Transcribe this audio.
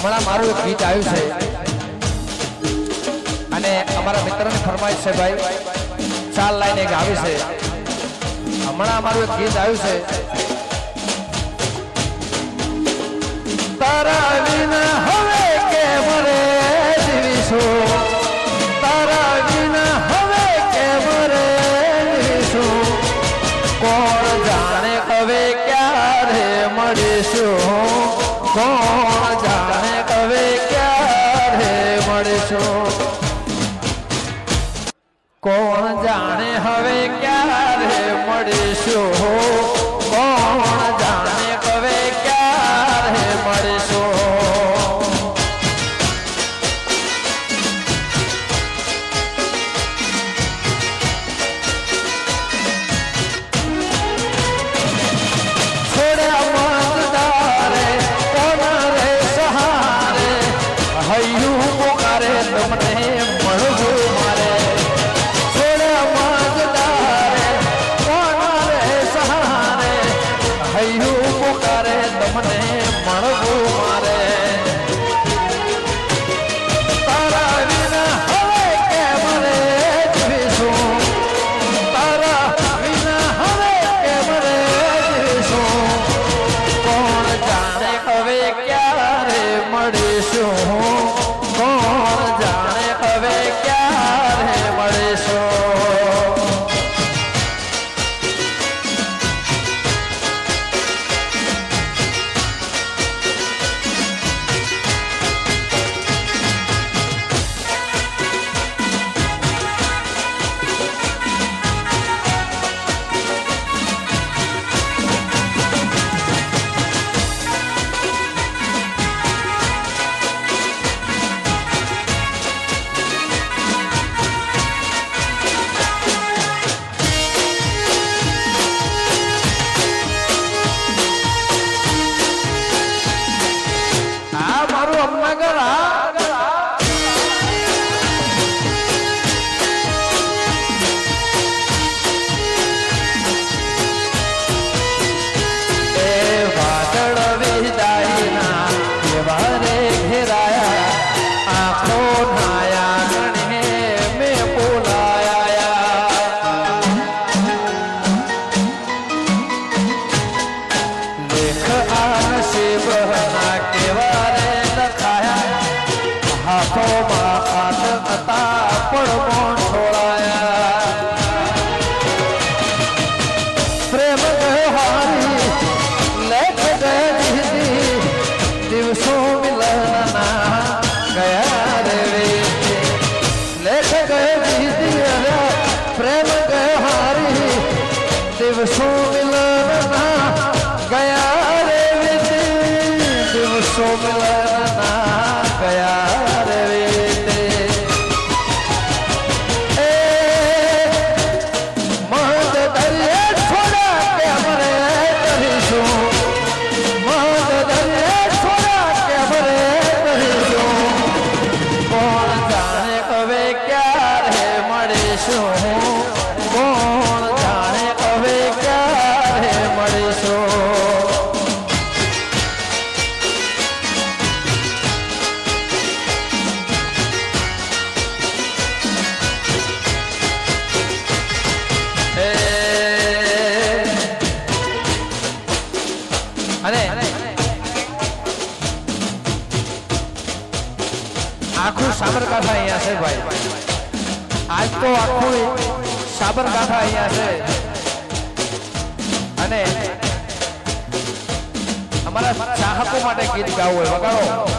હમણાં મારું એક ગીત આવ્યું છે અને અમારા મિત્રની ફરમાઈશ છે ભાઈ, 4 લાઈન એક આવી છે. હમણાં અમારું એક ગીત આવ્યું છે. તારા વિના હવે કેમ રે જીવીશું, તારા વિના હવે કેમ રે જીવીશું, કોણ જાણે હવે ક્યારે મળીશું, કોણ જાણે હવે ક્યારે મળીશું, કોણ જાણે હવે ક્યારે મળીશું, કોણ જાણે હવે ક્યારે મળીશું. આખું સાબરકાંઠા અહીંયા છે ભાઈ, આજ તો આખું સાબરકાંઠા અહીંયા છે અને અમારા ચાહકો માટે ગીત ગાવું હોય વગાડો.